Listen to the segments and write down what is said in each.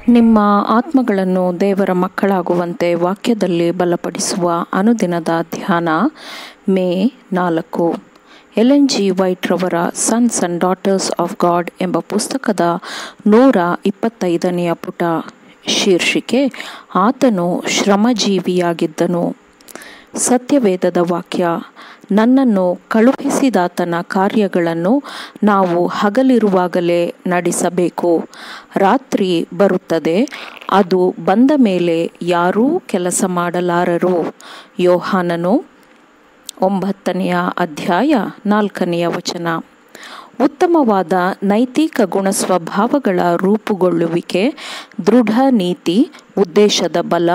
ನಿಮ್ಮ ಆತ್ಮಗಳನ್ನು ದೇವರ ಮಕ್ಕಳಾಗುವಂತೆ ವಾಕ್ಯದಲ್ಲಿ ಬಲಪಡಿಸುವ ಅನುದಿನದ ಧ್ಯಾನ ಮೇ 4. ಎಲೆನ್ ಜಿ ವೈಟ್ ರವರ sons and daughters of god ಎಂಬ ಪುಸ್ತಕದ 125ನೇ ಪುಟ. ಶೀರ್ಷಿಕೆ: ಆತನು ಶ್ರಮಜೀವಿಯಾಗಿದ್ದನು. ಸತ್ಯವೇದದ ವಾಕ್ಯ: ನನ್ನನ್ನು ಕಳುಹಿಸಿದಾತನ ಕಾರ್ಯಗಳನ್ನು ನಾವು ಹಗಲಿರುವಾಗಲೇ ನಡೆಸಬೇಕು. ರಾತ್ರಿ ಬರುತ್ತದೆ, ಅದು ಬಂದ ಮೇಲೆ ಯಾರೂ ಕೆಲಸ ಮಾಡಲಾರರು. ಯೋಹಾನನು 9ನೇ ಅಧ್ಯಾಯ 4ನೇ ವಚನ. ಉತ್ತಮವಾದ ನೈತಿಕ ಗುಣಸ್ವಭಾವಗಳ ರೂಪುಗೊಳ್ಳುವಿಕೆ, ದೃಢ ನೀತಿ, ಉದ್ದೇಶದ ಬಲ,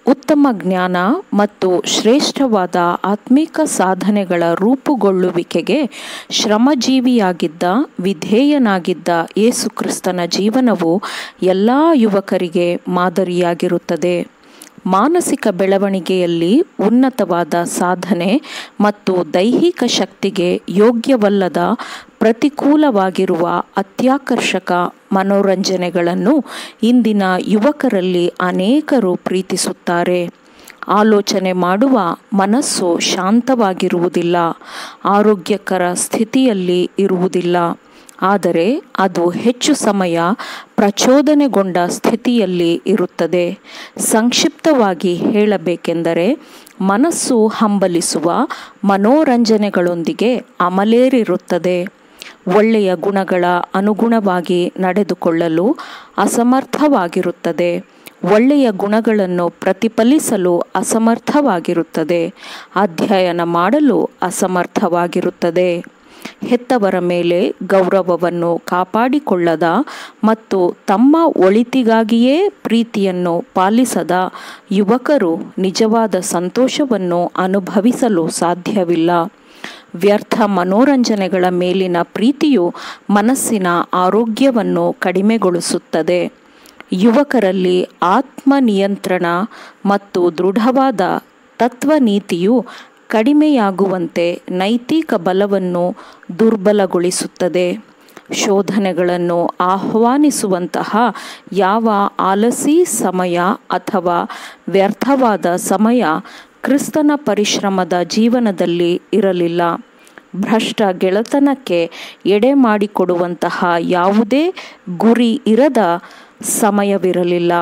ಉತ್ತಮ ಜ್ಞಾನ ಮತ್ತು ಶ್ರೇಷ್ಠವಾದ ಆತ್ಮಿಕ ಸಾಧನೆಗಳ ರೂಪುಗೊಳ್ಳುವಿಕೆಗೆ ಶ್ರಮಜೀವಿಯಾಗಿದ್ದ, ವಿಧೇಯನಾಗಿದ್ದ ಯೇಸುಕ್ರಿಸ್ತನ ಜೀವನವು ಎಲ್ಲ ಯುವಕರಿಗೆ ಮಾದರಿಯಾಗಿರುತ್ತದೆ. ಮಾನಸಿಕ ಬೆಳವಣಿಗೆಯಲ್ಲಿ ಉನ್ನತವಾದ ಸಾಧನೆ ಮತ್ತು ದೈಹಿಕ ಶಕ್ತಿಗೆ ಯೋಗ್ಯವಲ್ಲದ, ಪ್ರತಿಕೂಲವಾಗಿರುವ ಅತ್ಯಾಕರ್ಷಕ ಮನೋರಂಜನೆಗಳನ್ನು ಇಂದಿನ ಯುವಕರಲ್ಲಿ ಅನೇಕರು ಪ್ರೀತಿಸುತ್ತಾರೆ. ಆಲೋಚನೆ ಮಾಡುವ ಮನಸ್ಸು ಶಾಂತವಾಗಿರುವುದಿಲ್ಲ, ಆರೋಗ್ಯಕರ ಸ್ಥಿತಿಯಲ್ಲಿ ಇರುವುದಿಲ್ಲ. ಆದರೆ ಅದು ಹೆಚ್ಚು ಸಮಯ ಪ್ರಚೋದನೆಗೊಂಡ ಸ್ಥಿತಿಯಲ್ಲಿ ಇರುತ್ತದೆ. ಸಂಕ್ಷಿಪ್ತವಾಗಿ ಹೇಳಬೇಕೆಂದರೆ, ಮನಸ್ಸು ಹಂಬಲಿಸುವ ಮನೋರಂಜನೆಗಳೊಂದಿಗೆ ಅಮಲೇರಿರುತ್ತದೆ. ಒಳ್ಳೆಯ ಗುಣಗಳ ಅನುಗುಣವಾಗಿ ನಡೆದುಕೊಳ್ಳಲು ಅಸಮರ್ಥವಾಗಿರುತ್ತದೆ. ಒಳ್ಳೆಯ ಗುಣಗಳನ್ನು ಪ್ರತಿಫಲಿಸಲು ಅಸಮರ್ಥವಾಗಿರುತ್ತದೆ. ಅಧ್ಯಯನ ಮಾಡಲು ಅಸಮರ್ಥವಾಗಿರುತ್ತದೆ. ಹೆತ್ತವರ ಮೇಲೆ ಗೌರವವನ್ನು ಕಾಪಾಡಿಕೊಳ್ಳದ ಮತ್ತು ತಮ್ಮ ಒಳಿತಿಗಾಗಿಯೇ ಪ್ರೀತಿಯನ್ನು ಪಾಲಿಸದ ಯುವಕರು ನಿಜವಾದ ಸಂತೋಷವನ್ನು ಅನುಭವಿಸಲು ಸಾಧ್ಯವಿಲ್ಲ. ವ್ಯರ್ಥ ಮನೋರಂಜನೆಗಳ ಮೇಲಿನ ಪ್ರೀತಿಯು ಮನಸ್ಸಿನ ಆರೋಗ್ಯವನ್ನು ಕಡಿಮೆಗೊಳಿಸುತ್ತದೆ. ಯುವಕರಲ್ಲಿ ಆತ್ಮನಿಯಂತ್ರಣ ಮತ್ತು ದೃಢವಾದ ತತ್ವನೀತಿಯು ಕಡಿಮೆಯಾಗುವಂತೆ ನೈತಿಕ ಬಲವನ್ನು ದುರ್ಬಲಗೊಳಿಸುತ್ತದೆ. ಶೋಧನೆಗಳನ್ನು ಆಹ್ವಾನಿಸುವಂತಹ ಯಾವ ಆಲಸಿ ಸಮಯ ಅಥವಾ ವ್ಯರ್ಥವಾದ ಸಮಯ ಕ್ರಿಸ್ತನ ಪರಿಶ್ರಮದ ಜೀವನದಲ್ಲಿ ಇರಲಿಲ್ಲ. ಭ್ರಷ್ಟ ಗೆಳೆತನಕ್ಕೆ ಎಡೆ ಮಾಡಿಕೊಡುವಂತಹ ಯಾವುದೇ ಗುರಿ ಇರದ ಸಮಯವಿರಲಿಲ್ಲ.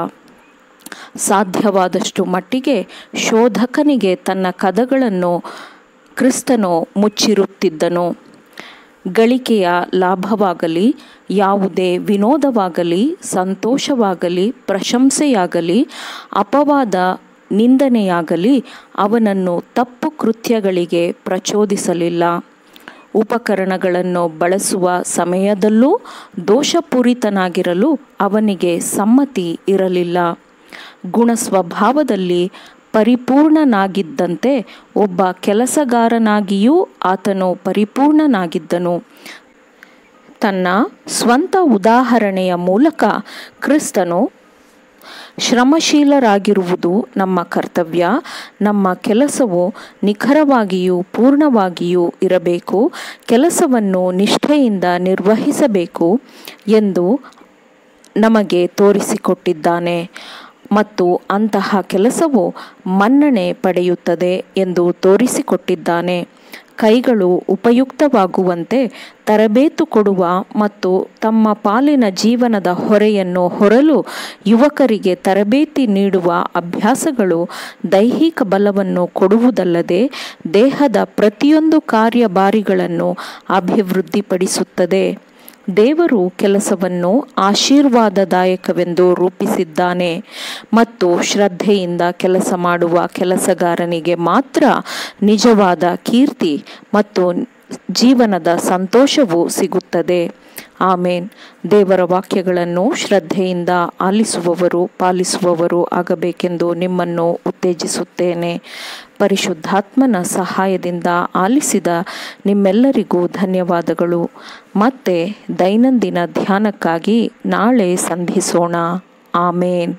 ಸಾಧ್ಯವಾದಷ್ಟು ಮಟ್ಟಿಗೆ ಶೋಧಕನಿಗೆ ತನ್ನ ಕದಗಳನ್ನು ಕ್ರಿಸ್ತನು ಮುಚ್ಚಿರುತ್ತಿದ್ದನು. ಗಳಿಕೆಯ ಲಾಭವಾಗಲಿ, ಯಾವುದೇ ವಿನೋದವಾಗಲಿ, ಸಂತೋಷವಾಗಲಿ, ಪ್ರಶಂಸೆಯಾಗಲಿ, ಅಪವಾದ, ನಿಂದನೆಯಾಗಲಿ ಅವನನ್ನು ತಪ್ಪು ಕೃತ್ಯಗಳಿಗೆ ಪ್ರಚೋದಿಸಲಿಲ್ಲ. ಉಪಕರಣಗಳನ್ನು ಬಳಸುವ ಸಮಯದಲ್ಲೂ ದೋಷಪೂರಿತನಾಗಿರಲು ಅವನಿಗೆ ಸಮ್ಮತಿ ಇರಲಿಲ್ಲ. ಗುಣಸ್ವಭಾವದಲ್ಲಿ ಪರಿಪೂರ್ಣನಾಗಿದ್ದಂತೆ ಒಬ್ಬ ಕೆಲಸಗಾರನಾಗಿಯೂ ಆತನು ಪರಿಪೂರ್ಣನಾಗಿದ್ದನು. ತನ್ನ ಸ್ವಂತ ಉದಾಹರಣೆಯ ಮೂಲಕ ಕ್ರಿಸ್ತನು ಶ್ರಮಶೀಲರಾಗಿರುವುದು ನಮ್ಮ ಕರ್ತವ್ಯ, ನಮ್ಮ ಕೆಲಸವು ನಿಖರವಾಗಿಯೂ ಪೂರ್ಣವಾಗಿಯೂ ಇರಬೇಕು, ಕೆಲಸವನ್ನು ನಿಷ್ಠೆಯಿಂದ ನಿರ್ವಹಿಸಬೇಕು ಎಂದು ನಮಗೆ ತೋರಿಸಿಕೊಟ್ಟಿದ್ದಾನೆ ಮತ್ತು ಅಂತಹ ಕೆಲಸವು ಮನ್ನಣೆ ಪಡೆಯುತ್ತದೆ ಎಂದು ತೋರಿಸಿಕೊಟ್ಟಿದ್ದಾನೆ. ಕೈಗಳು ಉಪಯುಕ್ತವಾಗುವಂತೆ ತರಬೇತು ಕೊಡುವ ಮತ್ತು ತಮ್ಮ ಪಾಲಿನ ಜೀವನದ ಹೊರೆಯನ್ನು ಹೊರಲು ಯುವಕರಿಗೆ ತರಬೇತಿ ನೀಡುವ ಅಭ್ಯಾಸಗಳು ದೈಹಿಕ ಬಲವನ್ನು ಕೊಡುವುದಲ್ಲದೆ ದೇಹದ ಪ್ರತಿಯೊಂದು ಕಾರ್ಯಭಾರಿಗಳನ್ನು ಅಭಿವೃದ್ಧಿಪಡಿಸುತ್ತದೆ. ದೇವರು ಕೆಲಸವನ್ನು ಆಶೀರ್ವಾದದಾಯಕವೆಂದು ರೂಪಿಸಿದ್ದಾನೆ ಮತ್ತು ಶ್ರದ್ಧೆಯಿಂದ ಕೆಲಸ ಮಾಡುವ ಕೆಲಸಗಾರನಿಗೆ ಮಾತ್ರ ನಿಜವಾದ ಕೀರ್ತಿ ಮತ್ತು ಜೀವನದ ಸಂತೋಷವು ಸಿಗುತ್ತದೆ. ಆಮೇನ್. ದೇವರ ವಾಕ್ಯಗಳನ್ನು ಶ್ರದ್ಧೆಯಿಂದ ಆಲಿಸುವವರು, ಪಾಲಿಸುವವರು ಆಗಬೇಕೆಂದು ನಿಮ್ಮನ್ನು ಉತ್ತೇಜಿಸುತ್ತೇನೆ. ಪರಿಶುದ್ಧಾತ್ಮನ ಸಹಾಯದಿಂದ ಆಲಿಸಿದ ನಿಮ್ಮೆಲ್ಲರಿಗೂ ಧನ್ಯವಾದಗಳು. ಮತ್ತೆ ದೈನಂದಿನ ಧ್ಯಾನಕ್ಕಾಗಿ ನಾಳೆ ಸಂಧಿಸೋಣ. ಆಮೇನ್.